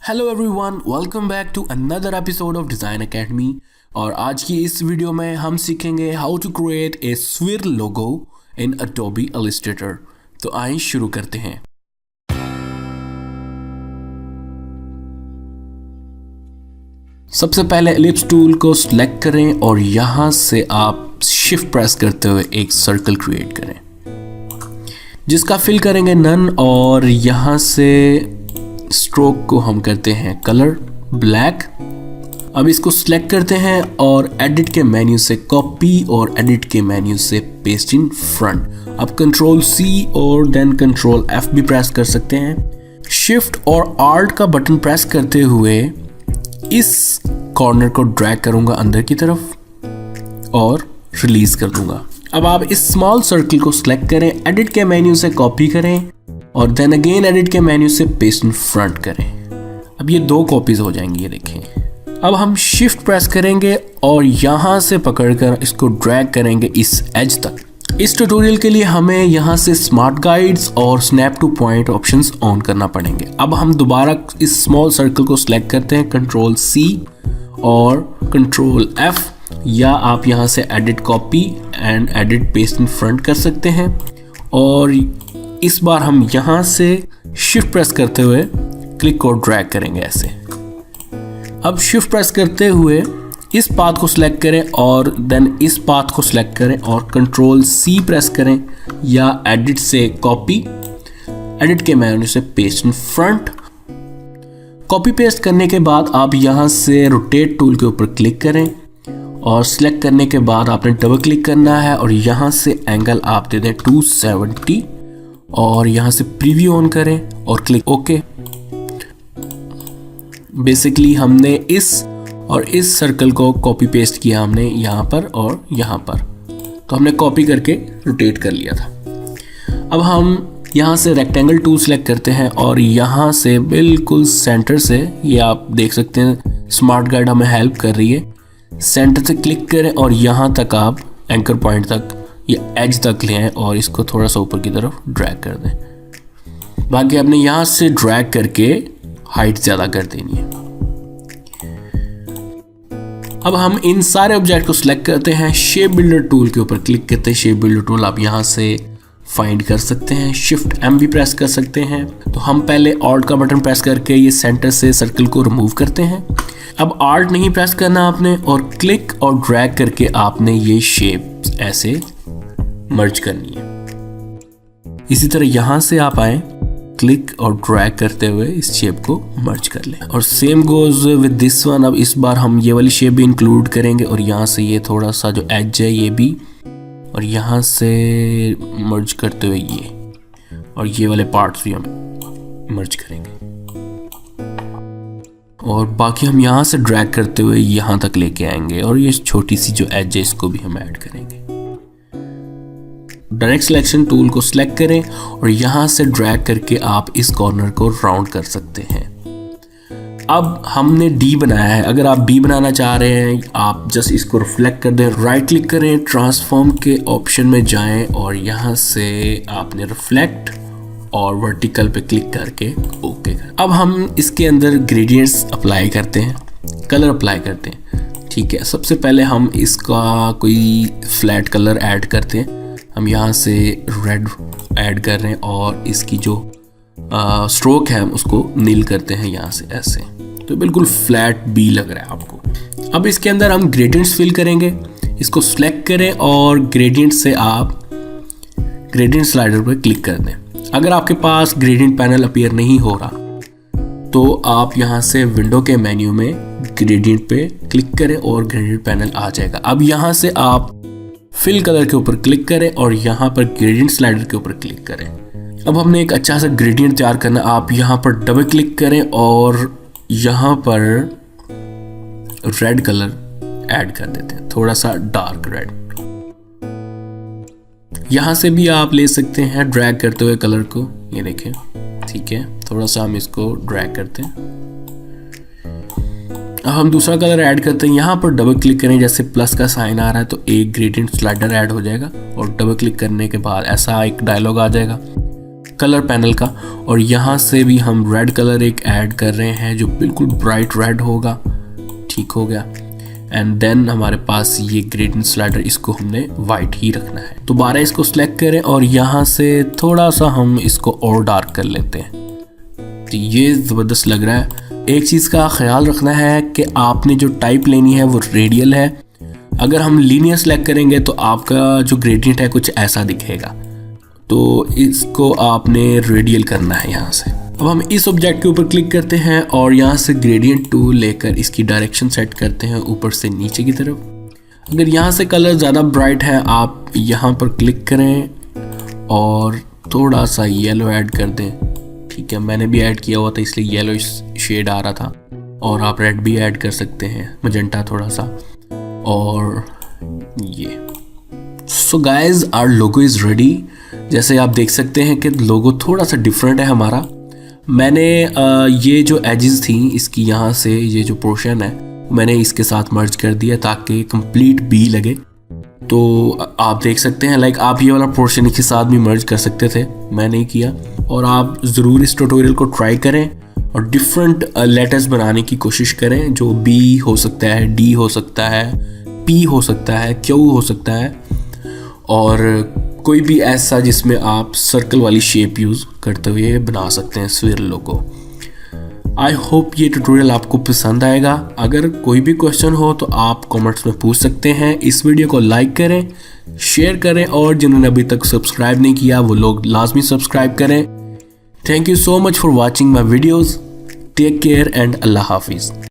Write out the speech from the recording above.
Hello everyone, welcome back to another episode of design academy. और आज की इस वीडियो में हम सीखेंगे how to create a sphere logo in Adobe Illustrator. तो आइए शुरू करते हैं। सबसे पहले एलिप्स टूल को सिलेक्ट करें और यहाँ से आप शिफ्ट प्रेस करते हुए एक सर्कल क्रिएट करें जिसका फिल करेंगे नन, और यहाँ से स्ट्रोक को हम करते हैं कलर ब्लैक। अब इसको सिलेक्ट करते हैं और एडिट के मेन्यू से कॉपी और एडिट के मेन्यू से पेस्ट इन फ्रंट। अब कंट्रोल सी और देन कंट्रोल एफ भी प्रेस कर सकते हैं। शिफ्ट और आल्ट का बटन प्रेस करते हुए इस कॉर्नर को ड्रैग करूंगा अंदर की तरफ और रिलीज कर दूंगा। अब आप इस स्मॉल सर्कल को सिलेक्ट करें, एडिट के मेन्यू से कॉपी करें और देन अगेन एडिट के मेन्यू से पेस्ट इन फ्रंट करें। अब ये दो कॉपीज हो जाएंगी, ये देखें। अब हम शिफ्ट प्रेस करेंगे और यहाँ से पकड़कर इसको ड्रैग करेंगे इस एज तक। इस ट्यूटोरियल के लिए हमें यहाँ से स्मार्ट गाइड्स और snap two point options on करना पड़ेंगे। अब हम दोबारा इस स्मॉल सर्कल को सिलेक्ट करते हैं, कंट्रोल सी और कंट्रोल एफ, या आप यहाँ से edit copy and edit paste in front कर सकते हैं। और इस बार हम यहाँ से शिफ्ट प्रेस करते हुए क्लिक को ड्रैग करेंगे ऐसे। अब शिफ्ट प्रेस करते हुए इस पाथ को सिलेक्ट करें और देन इस पाथ को सिलेक्ट करें और कंट्रोल सी प्रेस करें, या एडिट से कॉपी, एडिट के मेन्यू से paste in front. Copy paste करने के बाद आप यहाँ से रोटेट टूल के ऊपर क्लिक करें और सिलेक्ट करने के बाद आपने डबल क्लिक करना है और यहाँ से एंगल आप दे दें 270 और यहाँ से प्रीव्यू ऑन करें और क्लिक ओके। बेसिकली हमने इस और इस सर्कल को कॉपी पेस्ट किया हमने यहाँ पर और यहाँ पर, तो हमने कॉपी करके रोटेट कर लिया था। अब हम यहाँ से रेक्टेंगल टूल सेलेक्ट करते हैं और यहाँ से बिल्कुल सेंटर से, ये आप देख सकते हैं स्मार्ट गाइड हमें हेल्प कर रही है, सेंटर से क्लिक करें और यहाँ तक आप एंकर पॉइंट तक या एज तक ले आएं और इसको थोड़ा सा ऊपर की तरफ ड्रैग कर दें। बाकी आपने यहाँ से ड्रैग करके हाइट ज़्यादा कर देनी है। अब हम इन सारे ऑब्जेक्ट को सिलेक्ट करते हैं, शेप बिल्डर टूल के ऊपर क्लिक करते हैं। शेप बिल्डर टूल आप यहाँ से फाइंड कर सकते हैं, शिफ्ट एम भी प्रेस कर सकते हैं। तो हम पहले ऑल्ट का बटन प्रेस करके ये सेंटर से सर्कल को रिमूव करते हैं। अब ऑल्ट नहीं प्रेस करना आपने, और क्लिक और ड्रैग करके आपने ये शेप ऐसे मर्ज करनी है। इसी तरह यहाँ से आप आए, क्लिक और ड्रैग करते हुए इस शेप को मर्ज कर लें। और same goes with this one. अब इस बार हम ये वाली शेप भी इंक्लूड करेंगे और यहाँ से ये थोड़ा सा जो एज है ये भी, और यहाँ से मर्ज करते हुए ये, और ये वाले पार्ट्स भी हम मर्ज करेंगे। और बाकी हम यहाँ से ड्रैग करते हुए यहाँ तक लेके आएंगे और ये छोटी सी जो एज है इसको भी हम ऐड करेंगे। डायरेक्ट सिलेक्शन टूल को सिलेक्ट करें और यहाँ से ड्रैग करके आप इस कॉर्नर को राउंड कर सकते हैं। अब हमने डी बनाया है, अगर आप बी बनाना चाह रहे हैं आप जस्ट इसको रिफ्लेक्ट कर दें, राइट क्लिक करें, ट्रांसफॉर्म के ऑप्शन में जाएं और यहाँ से आपने रिफ्लेक्ट और वर्टिकल पे क्लिक करके ओके कर। अब हम इसके अंदर ग्रेडियंट्स अप्लाई करते हैं, कलर अप्लाई करते हैं। ठीक है, सबसे पहले हम इसका कोई फ्लैट कलर ऐड करते हैं। हम यहाँ से रेड ऐड कर रहे हैं और इसकी जो स्ट्रोक है हम उसको नील करते हैं यहाँ से ऐसे, तो बिल्कुल फ्लैट बी लग रहा है आपको। अब इसके अंदर हम ग्रेडियंट्स फिल करेंगे। इसको सिलेक्ट करें और ग्रेडियंट से आप ग्रेडियंट स्लाइडर पर क्लिक कर दें। अगर आपके पास ग्रेडियंट पैनल अपीयर नहीं हो रहा तो आप यहाँ से विंडो के मेन्यू में ग्रेडियंट पे क्लिक करें और ग्रेडियंट पैनल आ जाएगा। अब यहाँ से आप फिल कलर के ऊपर क्लिक करें और यहाँ पर ग्रेडियंट स्लाइडर के ऊपर क्लिक करें। अब हमने एक अच्छा सा ग्रेडियंट तैयार करना, आप यहाँ पर डबल क्लिक करें और यहाँ पर रेड कलर ऐड कर देते हैं, थोड़ा सा डार्क रेड। यहाँ से भी आप ले सकते हैं ड्रैग करते हुए कलर को, ये देखें। ठीक है, थोड़ा सा हम इसको ड्रैग करते हैं। अब हम दूसरा कलर ऐड करते हैं। यहाँ पर डबल क्लिक करें, जैसे प्लस का साइन आ रहा है तो एक ग्रेडियंट स्लाइडर ऐड हो जाएगा और डबल क्लिक करने के बाद ऐसा एक डायलॉग आ जाएगा। कलर पैनल का, और यहाँ से भी हम रेड कलर एक ऐड कर रहे हैं जो बिल्कुल ब्राइट रेड होगा। ठीक हो गया। एंड देन हमारे पास ये ग्रेडियंट स्लाइडर, इसको हमने वाइट ही रखना है। दोबारा इसको सिलेक्ट करें और यहाँ से थोड़ा सा हम इसको और डार्क कर लेते हैं। तो ये ज़बरदस्त लग रहा है। एक चीज़ का ख्याल रखना है कि आपने जो टाइप लेनी है वो रेडियल है। अगर हम लीनियर सेलेक्ट करेंगे तो आपका जो ग्रेडियंट है कुछ ऐसा दिखेगा, तो इसको आपने रेडियल करना है यहाँ से। अब हम इस ऑब्जेक्ट के ऊपर क्लिक करते हैं और यहाँ से ग्रेडियंट टूल लेकर इसकी डायरेक्शन सेट करते हैं ऊपर से नीचे की तरफ। अगर यहाँ से कलर ज़्यादा ब्राइट है, आप यहाँ पर क्लिक करें और थोड़ा सा येलो ऐड कर दें। ठीक है, मैंने भी ऐड किया हुआ था इसलिए येलो शेड आ रहा था, और आप रेड भी ऐड कर सकते हैं, मजेंटा थोड़ा सा। और ये so guys our logo is ready. जैसे आप देख सकते हैं कि लोगो थोड़ा सा डिफरेंट है हमारा। मैंने ये जो एजेस थी इसकी, यहाँ से ये जो पोर्शन है मैंने इसके साथ मर्ज कर दिया ताकि कंप्लीट बी लगे। तो आप देख सकते हैं लाइक आप ये वाला पोर्शन के साथ भी मर्ज कर सकते थे, मैं नहीं किया। और आप ज़रूर इस ट्यूटोरियल को ट्राई करें और डिफरेंट लेटर्स बनाने की कोशिश करें, जो बी हो सकता है, डी हो सकता है, पी हो सकता है, क्यू हो सकता है, और कोई भी ऐसा जिसमें आप सर्कल वाली शेप यूज़ करते हुए बना सकते हैं स्फीयर लोगो। आई होप ये ट्यूटोरियल आपको पसंद आएगा। अगर कोई भी क्वेश्चन हो तो आप कमेंट्स में पूछ सकते हैं। इस वीडियो को लाइक करें, शेयर करें, और जिन्होंने अभी तक सब्सक्राइब नहीं किया वो लोग लाजमी सब्सक्राइब करें। Thank you so much for watching my videos. Take care and अल्लाह हाफिज़।